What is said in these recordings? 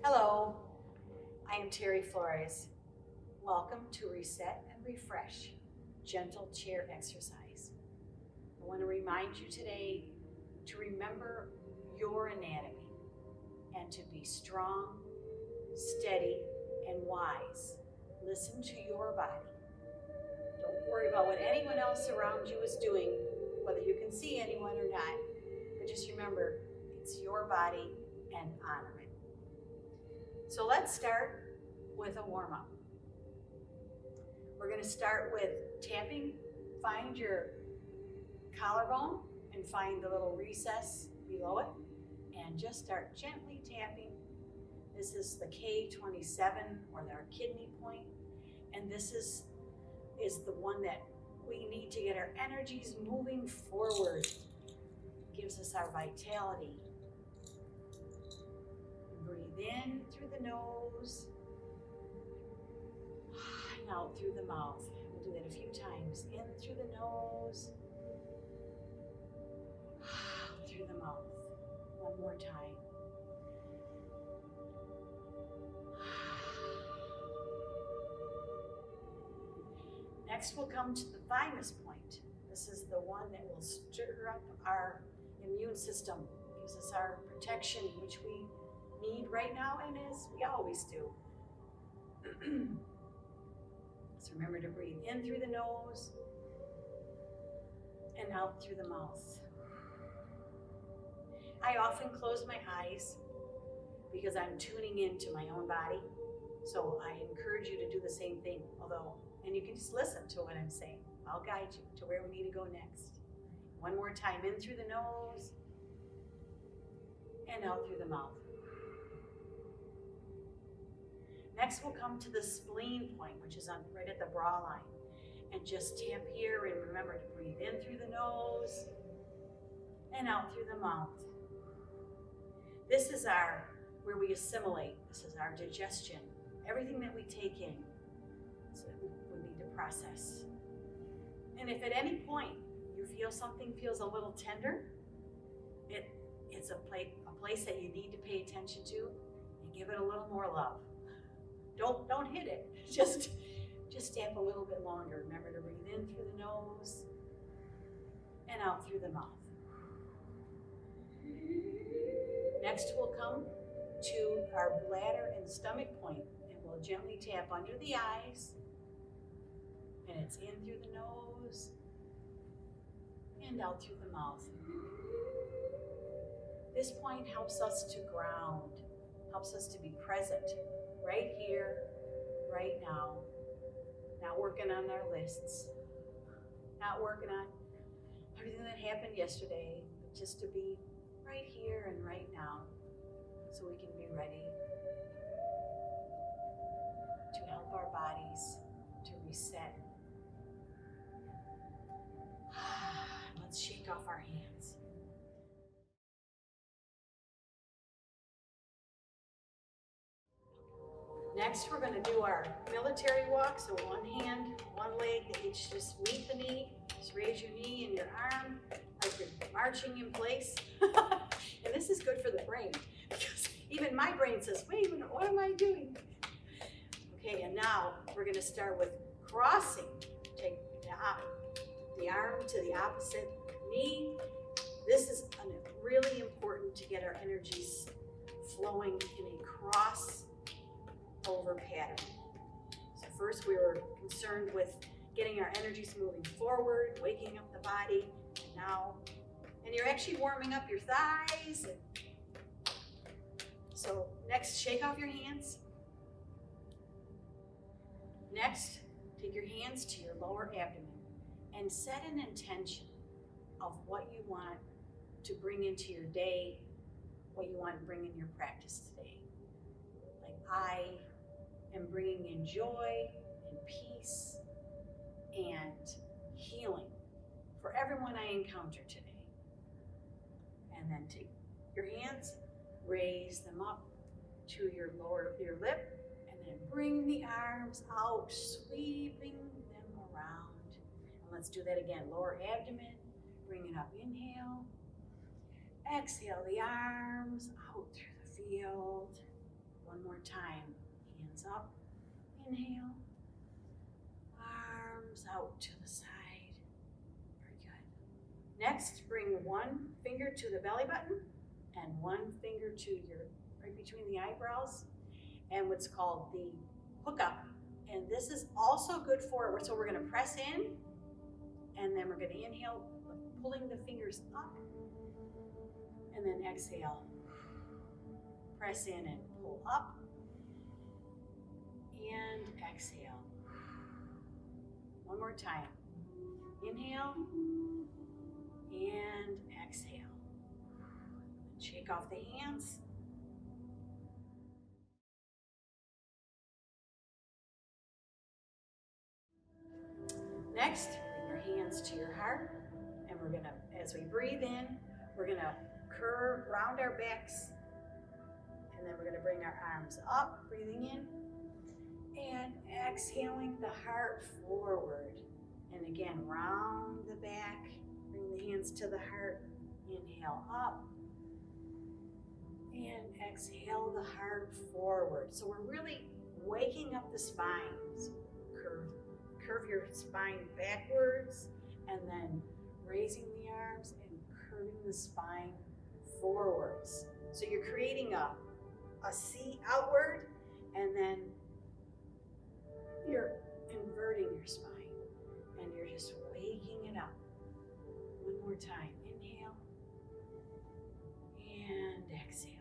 Hello, I am Teri Flores. Welcome to Reset and Refresh, Gentle Chair Exercise. I want to remind you today to remember your anatomy and to be strong, steady, and wise. Listen to your body. Don't worry about what anyone else around you is doing, whether you can see anyone or not, but just remember it's your body and honor it. So let's start with a warm-up. We're going to start with tapping. Find your collarbone and find the little recess below it and just start gently tapping. This is the K27 or our kidney point, and this is the one that we need to get our energies moving forward. It gives us our vitality. Breathe in through the nose and out through the mouth. We'll do that a few times. In through the nose, out through the mouth. One more time. Next we'll come to the thymus point. This is the one that will stir up our immune system. Gives us our protection, which we need right now and as we always do. So remember to breathe in through the nose and out through the mouth. I often close my eyes because I'm tuning into my own body. So I encourage you to do the same thing, and you can just listen to what I'm saying. I'll guide you to where we need to go next. One more time, in through the nose and out through the mouth. Next, we'll come to the spleen point, which is right at the bra line. And just tap here and remember to breathe in through the nose and out through the mouth. This is where we assimilate. This is our digestion. Everything that we take in, so we need to process. And if at any point you feel something feels a little tender, it's a place that you need to pay attention to and give it a little more love. Don't hit it. Just tap a little bit longer. Remember to breathe in through the nose and out through the mouth. Next we'll come to our bladder and stomach point, and we'll gently tap under the eyes, and it's in through the nose and out through the mouth. This point helps us to ground, helps us to be present right here, right now. Not working on our lists, not working on everything that happened yesterday, but just to be right here and right now so we can be ready to help our bodies to reset. Let's shake off our hands. Next, we're going to do our military walk. So one hand, one leg, they each just meet the knee. Just raise your knee and your arm like you're marching in place. And this is good for the brain because even my brain says, wait a minute, what am I doing? Okay, and now we're going to start with crossing. Take the arm to the opposite knee. This is really important to get our energies flowing in a cross over pattern. So first we were concerned with getting our energies moving forward, waking up the body, and you're actually warming up your thighs. So next, shake off your hands. Next, take your hands to your lower abdomen and set an intention of what you want to bring into your day, what you want to bring in your practice today. Like I am bringing in joy and peace and healing for everyone I encounter today. And then take your hands, raise them up to your lip, and then bring the arms out, sweeping them around. And let's do that again. Lower abdomen, bring it up, inhale. Exhale the arms out through the field. One more time. Hands up. Inhale. Arms out to the side. Very good. Next, bring one finger to the belly button and one finger to your, right between the eyebrows, and what's called the hook up. And this is also good for, so we're gonna press in, and then we're gonna inhale, pulling the fingers up, and then exhale. Press in and pull up, and exhale. One more time. Inhale, and exhale. Shake off the hands. Next, bring your hands to your heart, and we're gonna, as we breathe in, we're gonna curve, round our backs, and then we're gonna bring our arms up, breathing in, and exhaling the heart forward. And again, round the back, bring the hands to the heart, inhale up, and exhale the heart forward. So we're really waking up the spine. So curve your spine backwards, and then raising the arms and curving the spine forwards. So you're creating a C outward, and then you're inverting your spine, and you're just waking it up. One more time. Inhale and exhale.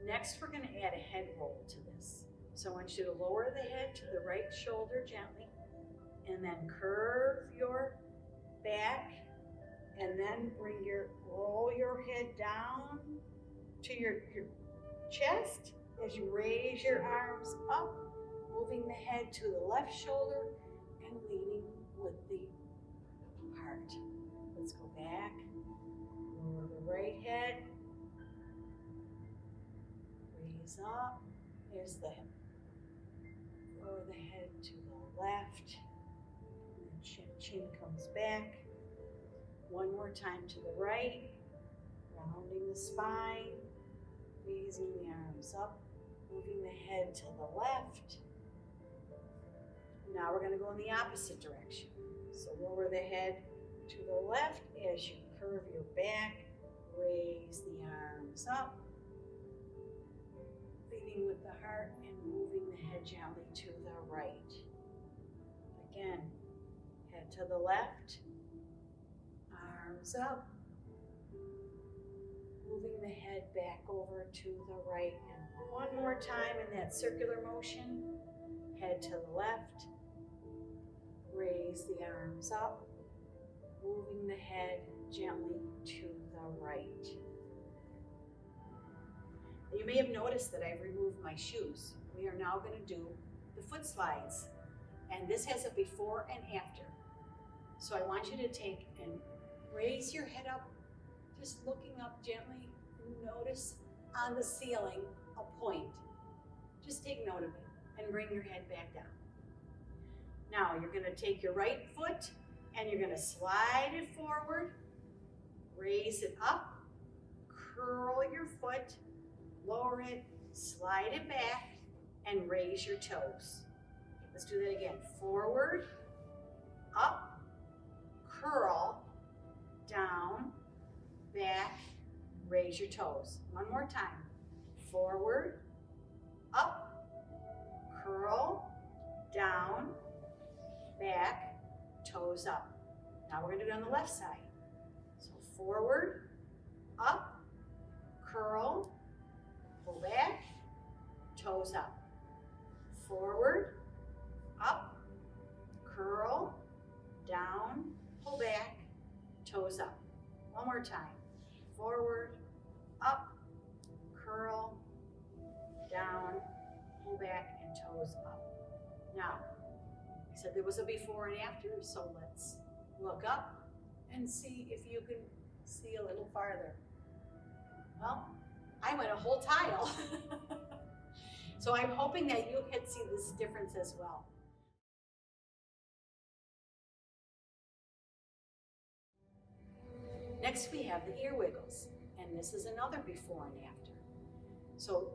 Next, we're going to add a head roll to this. So I want you to lower the head to the right shoulder gently, and then curve your back, and then roll your head down to your chest as you raise your arms up, moving the head to the left shoulder and leading with the heart. Let's go back. Lower the right head. Raise up. There's the hip. Lower the head to the left. And chin comes back. One more time to the right. Rounding the spine. Raising the arms up. Moving the head to the left. Now we're going to go in the opposite direction. So lower the head to the left as you curve your back. Raise the arms up. Leading with the heart and moving the head gently to the right. Again, head to the left. Arms up. Moving the head back over to the right. And one more time in that circular motion. Head to the left. Raise the arms up. Moving the head gently to the right. You may have noticed that I've removed my shoes. We are now going to do the foot slides. And this has a before and after. So I want you to take and raise your head up, just looking up gently. Notice on the ceiling a point. Just take note of it and bring your head back down. Now you're going to take your right foot and you're going to slide it forward, raise it up, curl your foot, lower it, slide it back, and raise your toes. Let's do that again. Forward, up, curl, down, back, raise your toes. One more time. Forward, up, curl, down, back, toes up. Now we're going to do it on the left side. So forward, up, curl, pull back, toes up. Forward, up, curl, down, pull back, toes up. One more time. Forward, up, curl, down, pull back, and toes up. Now, I said there was a before and after, so let's look up and see if you can see a little farther. Well, I went a whole tile. So I'm hoping that you can see this difference as well. Next we have the ear wiggles, and this is another before and after. So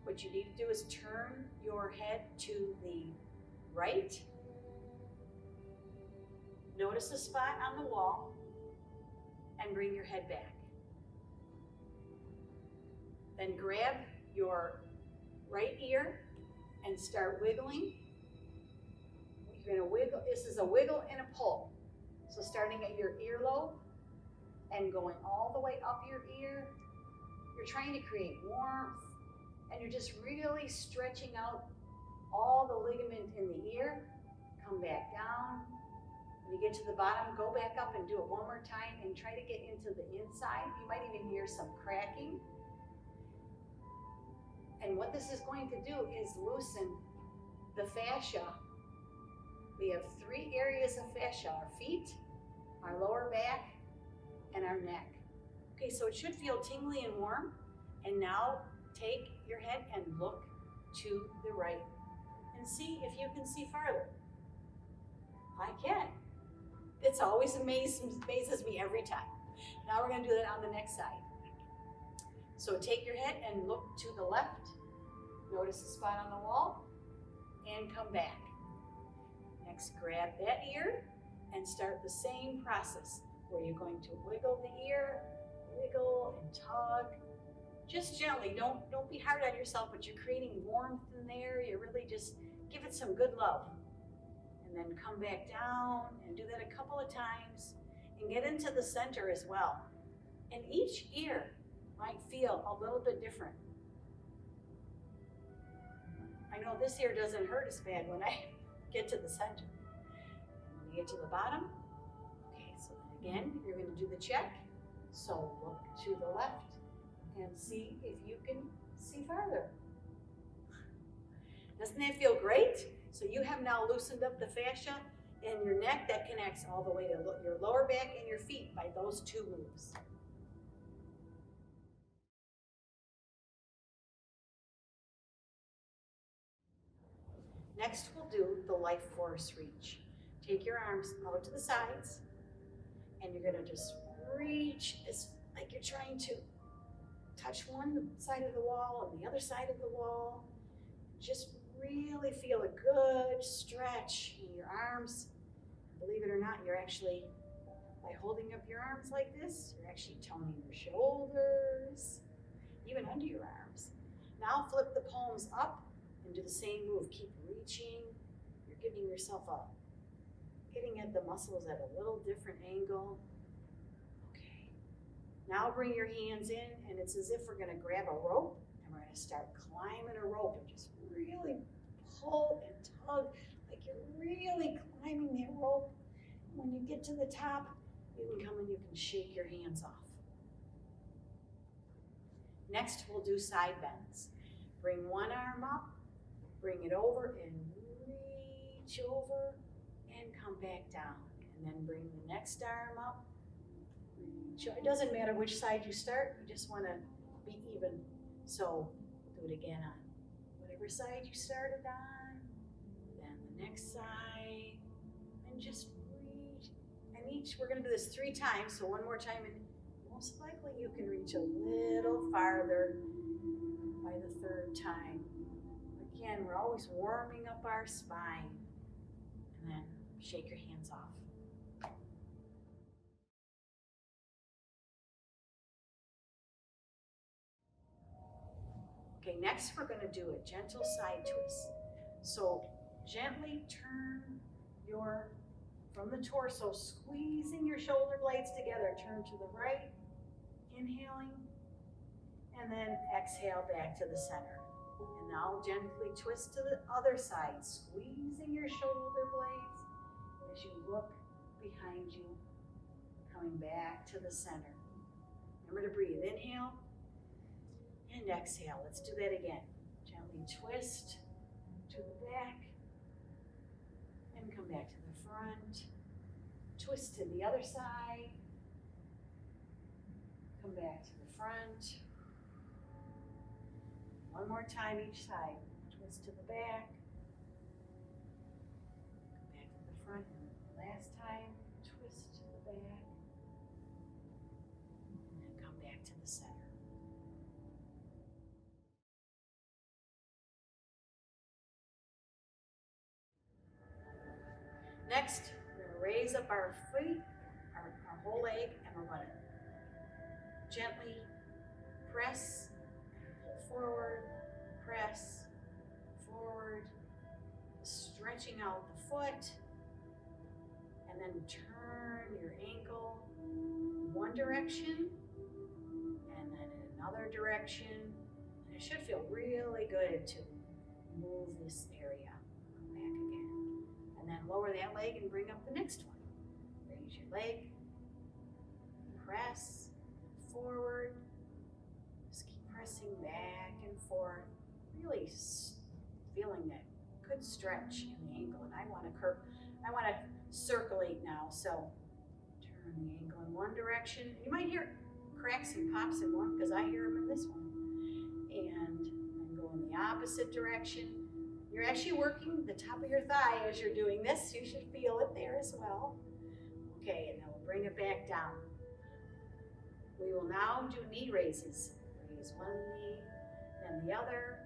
What you need to do is turn your head to the right. Notice the spot on the wall and bring your head back. Then grab your right ear and start wiggling. You're going to wiggle. This is a wiggle and a pull. So starting at your earlobe and going all the way up your ear, you're trying to create warmth, and you're just really stretching out all the ligament in the ear. Come back down. When you get to the bottom, go back up and do it one more time and try to get into the inside. You might even hear some cracking. And what this is going to do is loosen the fascia. We have 3 areas of fascia: our feet, our lower back, and our neck. Okay, so it should feel tingly and warm. And now take your head and look to the right and see if you can see farther. I can. It's always amazes me every time. Now we're going to do that on the next side. So take your head and look to the left. Notice the spot on the wall and come back. Next, grab that ear and start the same process where you're going to wiggle the ear, wiggle and tug. Just gently, don't be hard on yourself, but you're creating warmth in there. You really just give it some good love. And then come back down and do that a couple of times and get into the center as well. And each ear might feel a little bit different. I know this ear doesn't hurt as bad when I get to the center. And when you get to the bottom, okay, so then again, you're going to do the check. So look to the left and see if you can see farther. Doesn't that feel great? So you have now loosened up the fascia in your neck that connects all the way to your lower back and your feet by those 2 moves. Next, we'll do the life force reach. Take your arms out to the sides, and you're going to just reach like you're trying to touch one side of the wall and the other side of the wall. Just really feel a good stretch in your arms. Believe it or not, you're actually, by holding up your arms like this, you're actually toning your shoulders, even under your arms. Now flip the palms up and do the same move. Keep reaching. You're giving yourself getting at the muscles at a little different angle. Okay. Now bring your hands in, and it's as if we're going to grab a rope, and we're going to start climbing a rope and just really pull and tug like you're really climbing that rope. When you get to the top, you can come and you can shake your hands off. Next, we'll do side bends. Bring one arm up, bring it over, and reach over and come back down. And then bring the next arm up. It doesn't matter which side you start, you just want to be even. So do it again on whatever side you started on, then the next side, and just reach. And we're going to do this 3 times, so one more time, and most likely you can reach a little farther by the 3rd time. Again, we're always warming up our spine, and then shake your hands off. Okay, next we're going to do a gentle side twist. So gently turn from the torso, squeezing your shoulder blades together, turn to the right, inhaling, and then exhale back to the center. And now gently twist to the other side, squeezing your shoulder blades as you look behind you, coming back to the center. Remember to breathe. Inhale and exhale. Let's do that again. Gently twist to the back and come back to the front. Twist to the other side. Come back to the front. One more time each side. Twist to the back. Come back to the front. And last time, twist to the back. And then come back to the center. Next, we're going to raise up our feet, our whole leg, and we're going to gently press, pull forward, press, forward, stretching out the foot, and then turn your ankle one direction, and then in another direction. And it should feel really good to move this area. Come back again. And then lower that leg and bring up the next one. Raise your leg, press forward, just keep pressing back and forth, really feeling that good stretch in the ankle. And I want to circulate now, so turn the ankle in one direction. You might hear cracks and pops in one because I hear them in this one. And then go in the opposite direction. You're actually working the top of your thigh as you're doing this. You should feel it there as well. Okay, and then we'll bring it back down. We will now do knee raises. Raise one knee, then the other,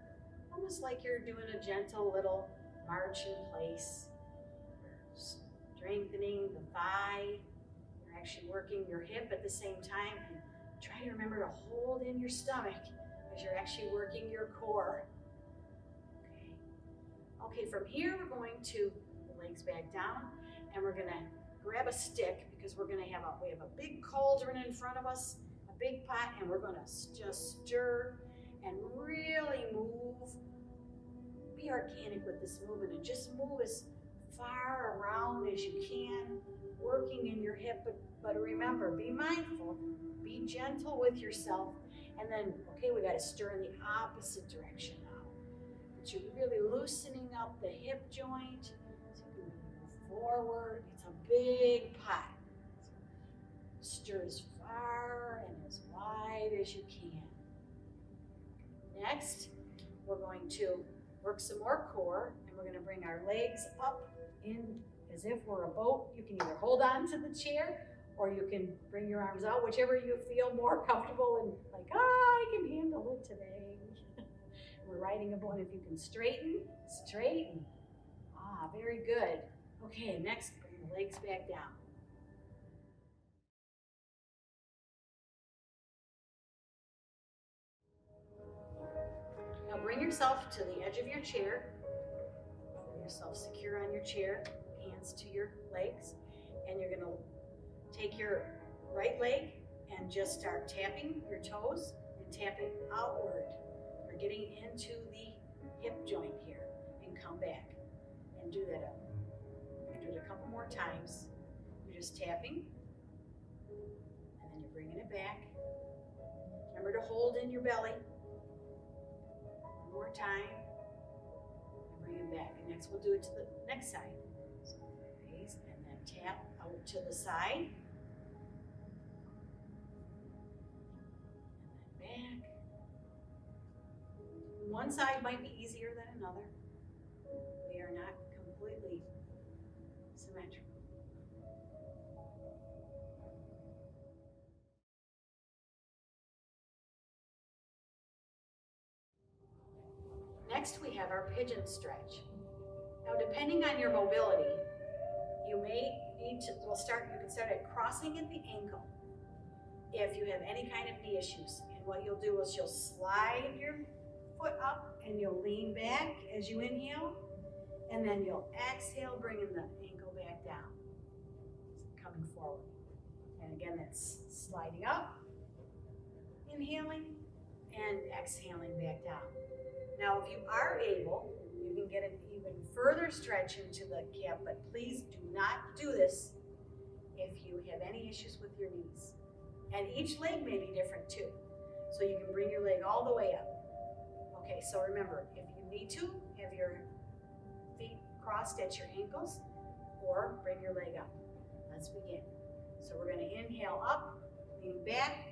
almost like you're doing a gentle little march in place. Strengthening the thigh. You're actually working your hip at the same time. And try to remember to hold in your stomach as you're actually working your core. Okay, from here we're going to the legs back down, and we're gonna grab a stick because we have a big cauldron in front of us, a big pot, and we're gonna just stir and really move. Be organic with this movement and just move as far around as you can, working in your hip, but remember, be mindful, be gentle with yourself, and then, okay, we gotta stir in the opposite direction now. But you're really loosening up the hip joint, so you can move forward. It's a big pot. So stir as far and as wide as you can. Next, we're going to work some more core, and we're gonna bring our legs up in as if we're a boat. You can either hold on to the chair or you can bring your arms out, whichever you feel more comfortable and like, I can handle it today. We're riding a boat. If you can straighten. Very good. Okay, next, bring the legs back down. Now bring yourself to the edge of your chair. Bring yourself secure on your chair, hands to your legs, and you're gonna take your right leg and just start tapping your toes and tap it outward. You're getting into the hip joint here, and come back and do that. Do it a couple more times. You're just tapping, and then you're bringing it back. Remember to hold in your belly. One more time, and bring it back. And next we'll do it to the next side. So raise and then tap out to the side. And then back. One side might be easier than another. We are not completely symmetrical. Next, we have our pigeon stretch. Now, depending on your mobility, you may need to, you can start at crossing at the ankle if you have any kind of knee issues. And what you'll do is you'll slide your foot up and you'll lean back as you inhale, and then you'll exhale, bringing the ankle back down, coming forward. And again, that's sliding up, inhaling, and exhaling back down. Now, if you are able, you can get an even further stretch into the calf, but please do not do this if you have any issues with your knees. And each leg may be different too. So you can bring your leg all the way up. Okay, so remember, if you need to, have your feet crossed at your ankles, or bring your leg up. Let's begin. So we're going to inhale up, lean back,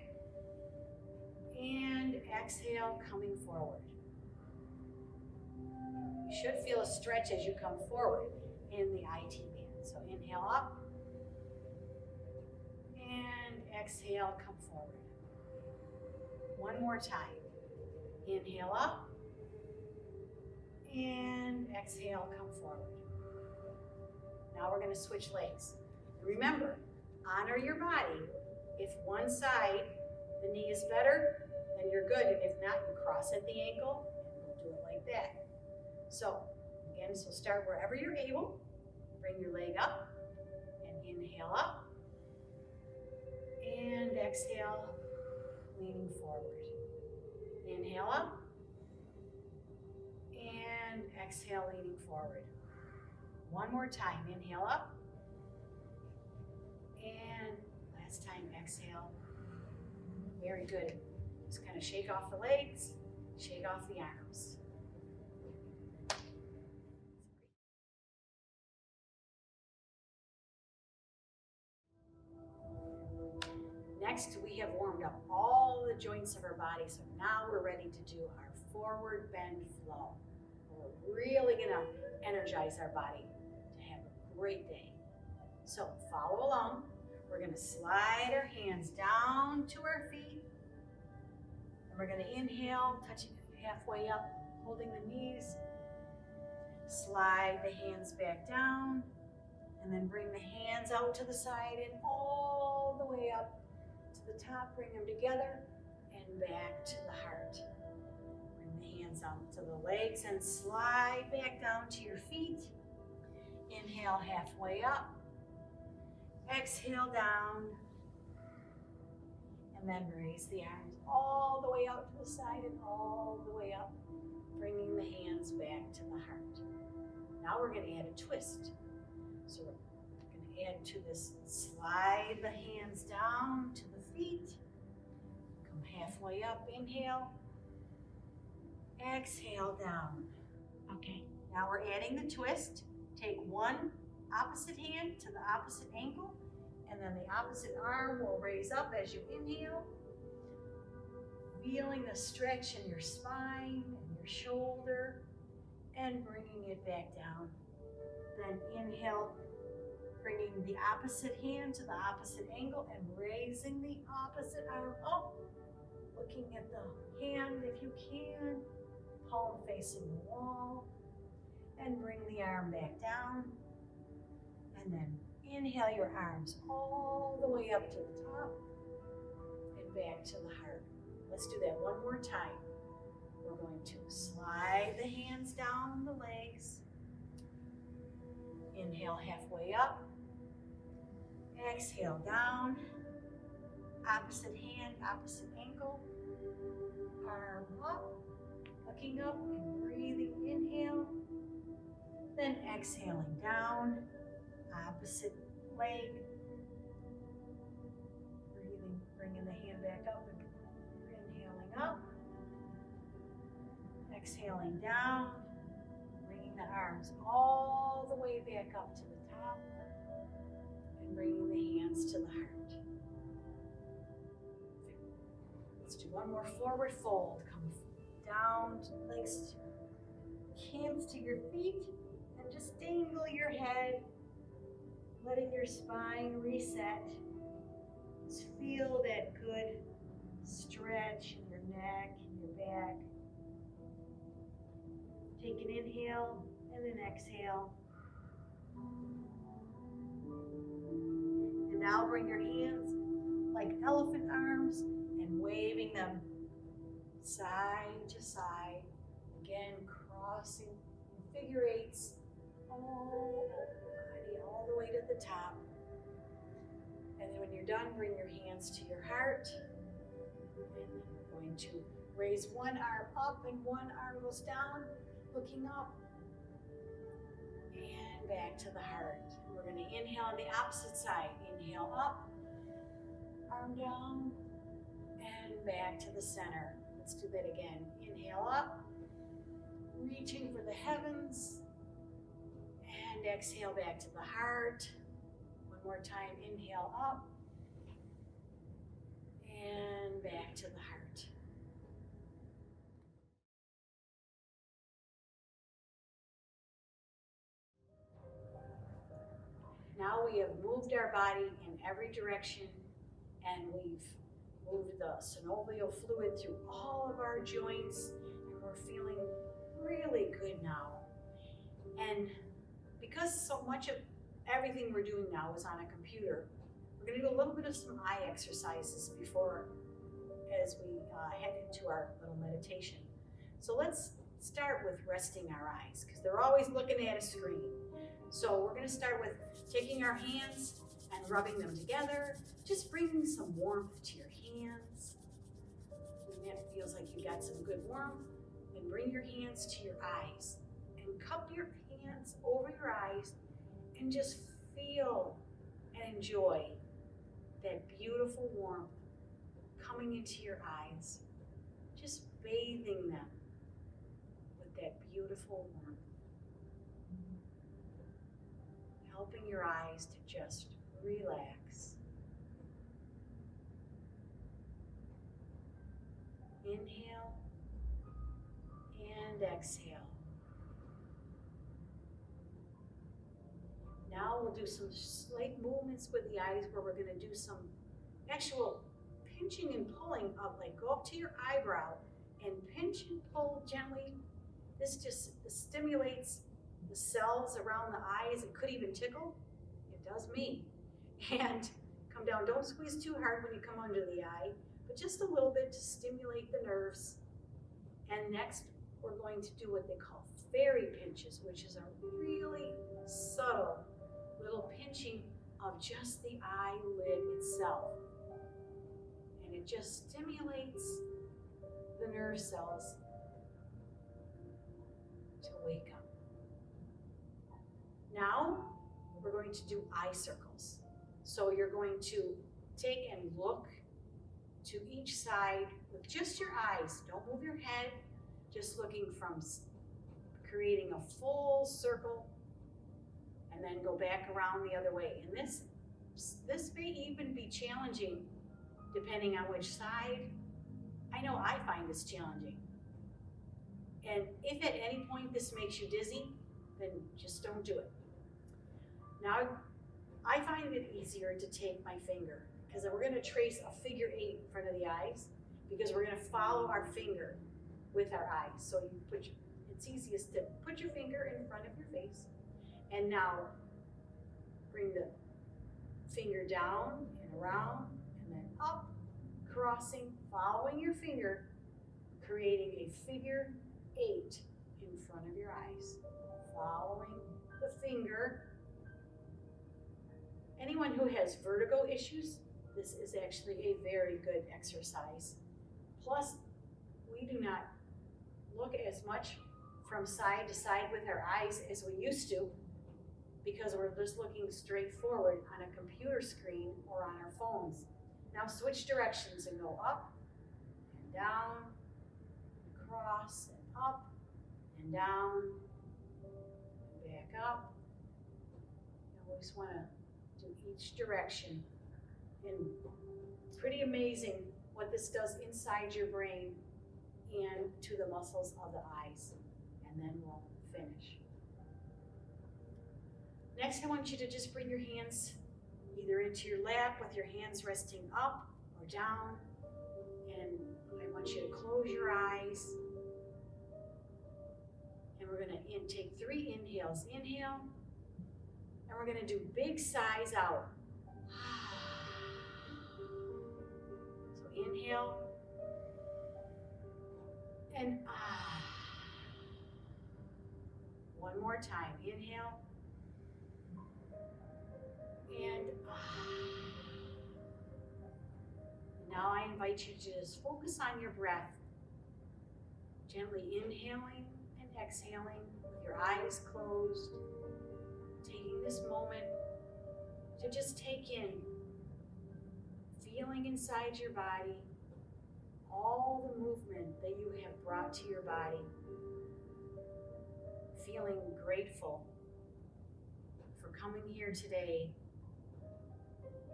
and exhale, coming forward. You should feel a stretch as you come forward in the IT band. So inhale up, and exhale, come forward. One more time. Inhale up, and exhale, come forward. Now we're gonna switch legs. Remember, honor your body. If one side, the knee is better, then you're good. And if not, you cross at the ankle and we'll do it like that. So again, so start wherever you're able. Bring your leg up and inhale up. And exhale, leaning forward. Inhale up. And exhale, leaning forward. One more time, inhale up. And last time, exhale. Very good. Just kind of shake off the legs, shake off the arms. Next, we have warmed up all the joints of our body, so now we're ready to do our forward bend flow. We're really gonna energize our body to have a great day. So follow along. We're gonna slide our hands down to our feet. And we're gonna inhale, touching halfway up, holding the knees. Slide the hands back down, and then bring the hands out to the side and all the way up to the top. Bring them together and back to the heart. Bring the hands out to the legs and slide back down to your feet. Inhale halfway up. Exhale down. And then raise the arms all the way out to the side and all the way up, bringing the hands back to the heart. Now we're going to add a twist. So we're going to add to this, slide the hands down to the feet. Come halfway up, inhale. Exhale down. Okay, now we're adding the twist. Take one opposite hand to the opposite ankle, and then the opposite arm will raise up as you inhale. Feeling the stretch in your spine and your shoulder, and bringing it back down. Then inhale, bringing the opposite hand to the opposite ankle and raising the opposite arm up. Looking at the hand if you can, palm facing the wall, and bring the arm back down. And then inhale your arms all the way up to the top and back to the heart. Let's do that one more time. We're going to slide the hands down the legs. Inhale halfway up. Exhale down. Opposite hand, opposite ankle. Arm up. Looking up and breathing. Inhale. Then exhaling down. Opposite leg. Breathing, bringing the hand back up and inhaling up. Exhaling down. Bringing the arms all the way back up to the top. And bringing the hands to the heart. Let's do one more forward fold. Come down, legs, hands to your feet, and just dangle your head, letting your spine reset. Just feel that good stretch in your neck and your back. Take an inhale and then exhale. And now bring your hands like elephant arms and waving them side to side. Again, crossing figure eights all over the body, all the way to the top. And then when you're done, bring your hands to your heart. And you're going to raise one arm up and one arm goes down, looking up. And back to the heart. We're going to inhale on the opposite side. Inhale up, arm down, and back to the center. Let's do that again. Inhale up, reaching for the heavens, and exhale back to the heart. One more time, inhale up, and back to the heart. Now we have moved our body in every direction, and we've moved the synovial fluid through all of our joints, and we're feeling really good now. And because so much of everything we're doing now is on a computer. We're going to do a little bit of some eye exercises before, as we head into our little meditation. So let's start with resting our eyes, because they're always looking at a screen. So we're going to start with taking our hands and rubbing them together, just bringing some warmth to your hands. When that feels like you got some good warmth, then bring your hands to your eyes and cup your hands over your eyes and just feel and enjoy that beautiful warmth coming into your eyes, just bathing them with that beautiful warmth, helping your eyes to just relax. Inhale and exhale. Now we'll do some slight movements with the eyes where we're going to do some actual pinching and pulling up, like go up to your eyebrow and pinch and pull gently. This just stimulates the cells around the eyes. It could even tickle. It does me. And come down. Don't squeeze too hard when you come under the eye, but just a little bit to stimulate the nerves. And next, we're going to do what they call fairy pinches, which is a really subtle little pinching of just the eyelid itself. And it just stimulates the nerve cells to wake up. Now, we're going to do eye circles. So you're going to take and look to each side with just your eyes. Don't move your head, just looking from creating a full circle and then go back around the other way. And this may even be challenging depending on which side. I know I find this challenging. And if at any point this makes you dizzy, then just don't do it. Now, I find it easier to take my finger, because we're going to trace a figure 8 in front of the eyes, because we're going to follow our finger with our eyes. So it's easiest to put your finger in front of your face, and now bring the finger down and around, and then up, crossing, following your finger, creating a figure 8 in front of your eyes. Following the finger. Anyone who has vertigo issues, this is actually a very good exercise. Plus, we do not look as much from side to side with our eyes as we used to, because we're just looking straight forward on a computer screen or on our phones. Now switch directions and go up and down, across and up and down, and back up. You always want to do each direction. And it's pretty amazing what this does inside your brain and to the muscles of the eyes. And then we'll finish. Next, I want you to just bring your hands either into your lap with your hands resting up or down. And I want you to close your eyes. And we're going to take 3 inhales. Inhale. And we're going to do big sighs out. So inhale. And one more time. Inhale. And now I invite you to just focus on your breath. Gently inhaling and exhaling with your eyes closed. Taking this moment to just take in, feeling inside your body, all the movement that you have brought to your body. Feeling grateful for coming here today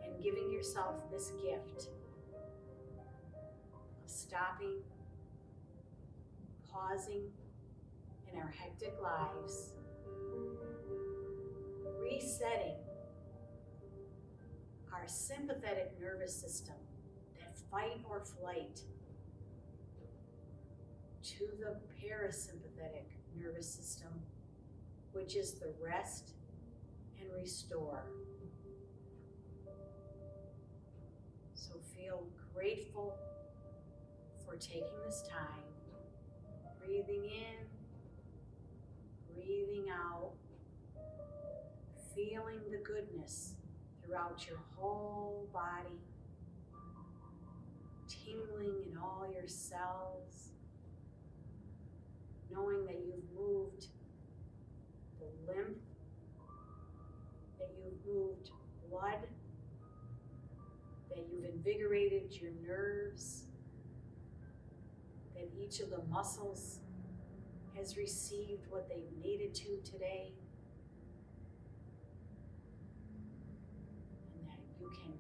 and giving yourself this gift of stopping, pausing in our hectic lives, resetting our sympathetic nervous system, that fight or flight, to the parasympathetic nervous system, which is the rest and restore. So feel grateful for taking this time, breathing in, breathing out, feeling the goodness throughout your whole body, tingling in all your cells, knowing that you've moved the lymph, that you've moved blood, that you've invigorated your nerves, that each of the muscles has received what they've needed to today, and that you can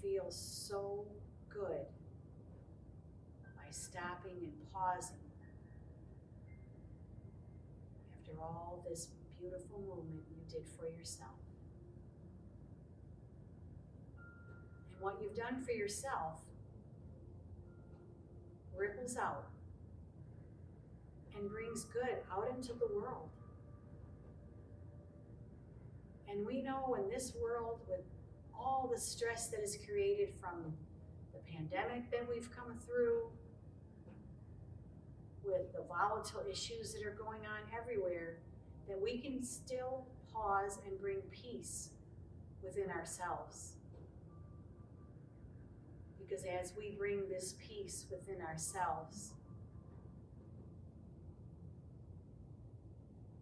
feel so good by stopping and pausing after all this beautiful movement you did for yourself. And what you've done for yourself ripples out and brings good out into the world. And we know in this world, with all the stress that is created from the pandemic that we've come through, with the volatile issues that are going on everywhere, that we can still pause and bring peace within ourselves. Because as we bring this peace within ourselves,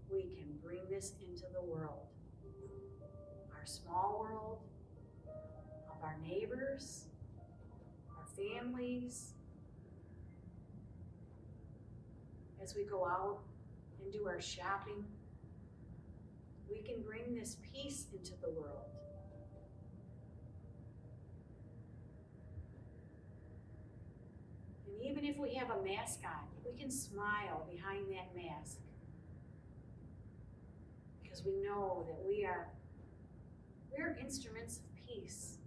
we can bring this into the world. Our small world, of our neighbors, our families. As we go out and do our shopping, we can bring this peace into the world. And even if we have a mask on, we can smile behind that mask. Because we know that we're instruments of peace.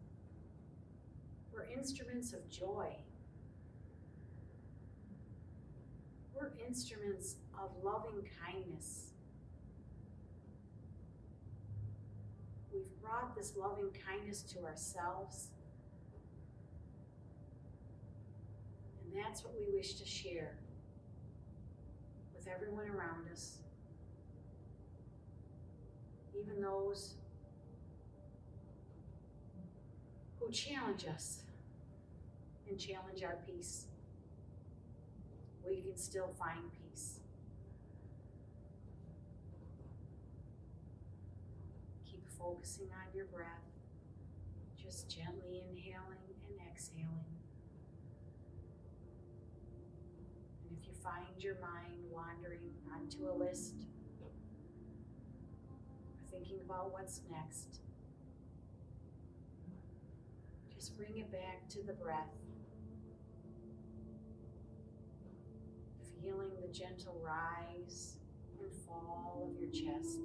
We're instruments of joy. We're instruments of loving kindness. We've brought this loving kindness to ourselves. And that's what we wish to share with everyone around us, even those who challenge us and challenge our peace. We can still find peace. Keep focusing on your breath, just gently inhaling and exhaling. And if you find your mind wandering onto a list, or thinking about what's next, just bring it back to the breath. Feeling the gentle rise and fall of your chest.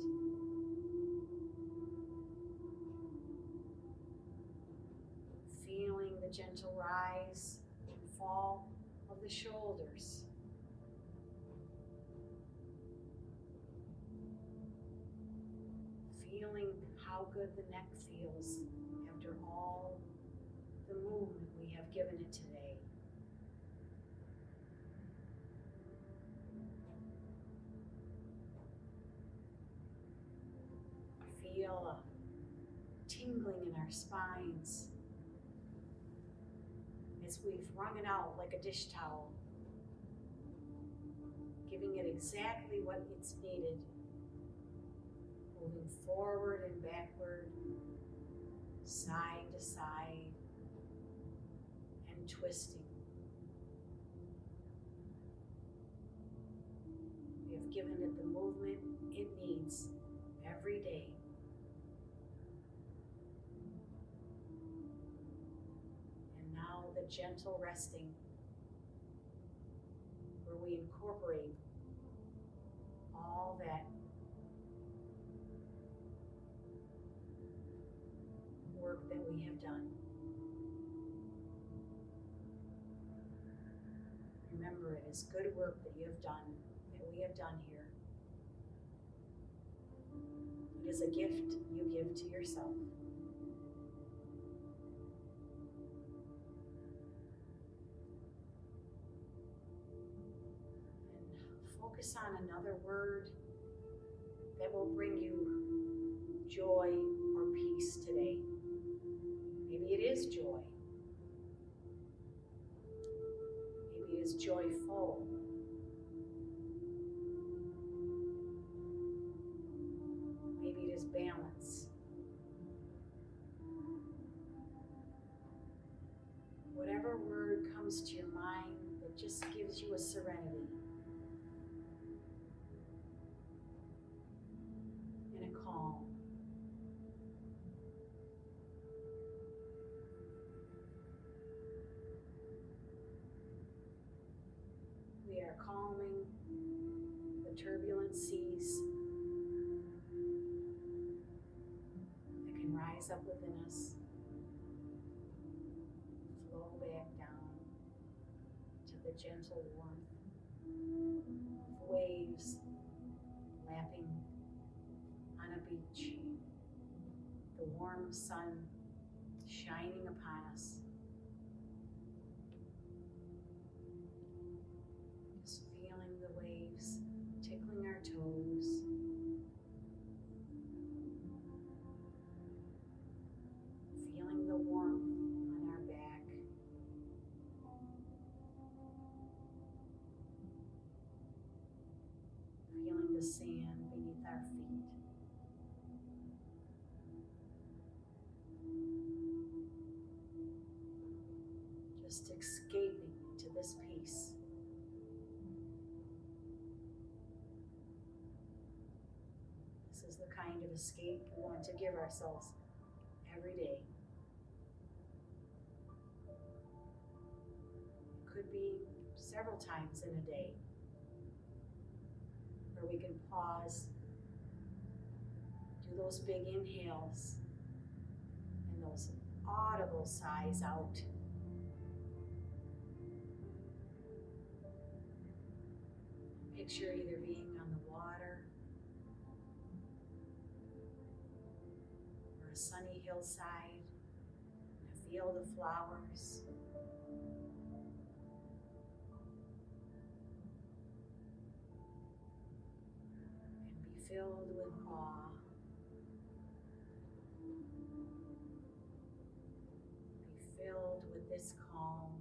Feeling the gentle rise and fall of the shoulders. Feeling how good the neck feels after all the movement we have given it today. Feel a tingling in our spines as we've wrung it out like a dish towel, giving it exactly what it's needed, moving forward and backward, side to side, and twisting. We have given it the movement it needs every day. The gentle resting, where we incorporate all that work that we have done. Remember, it is good work that you have done, that we have done here. It is a gift you give to yourself. And focus on another word that will bring you joy or peace today. Maybe it is joy. Maybe it is joyful. Maybe it is balance. Whatever word comes to your mind that just gives you a serenity and a calm. We are calming the turbulent seas that can rise up within us, flow back down to the gentle warmth of waves lapping on a beach, the warm sun shining upon us. Just feeling the waves tickling our toes. Feeling the warmth on our back. Feeling the sand beneath our feet. Just escaping into this peace. This is the kind of escape we want to give ourselves every day. It could be several times in a day, where we can pause, do those big inhales and those audible sighs out. Picture either being on the water or a sunny hillside and a field of flowers. And be filled with awe. Be filled with this calm.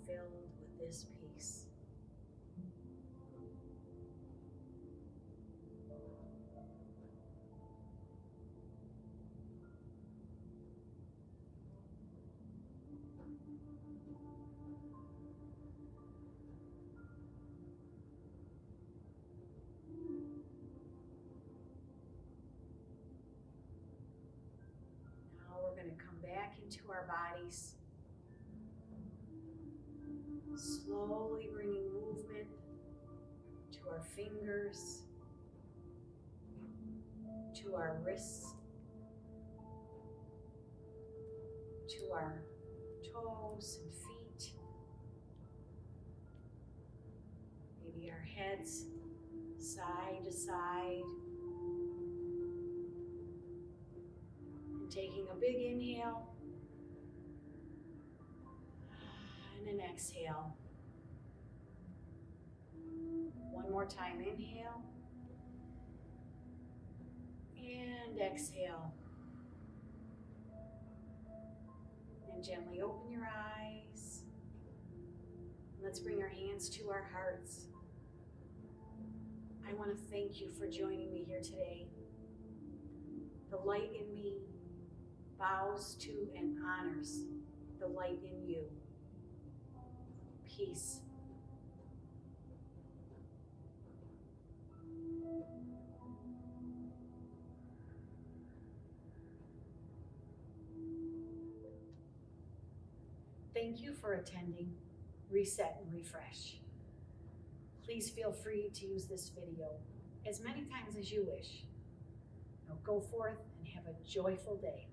Filled with this peace. Now we're going to come back into our bodies. Slowly bringing movement to our fingers, to our wrists, to our toes and feet, maybe our heads side to side, and taking a big inhale and an exhale. One more time, inhale and exhale. And gently open your eyes. Let's bring our hands to our hearts. I want to thank you for joining me here today. The light in me bows to and honors the light in you. Peace. Thank you for attending Reset and Refresh. Please feel free to use this video as many times as you wish. Now go forth and have a joyful day.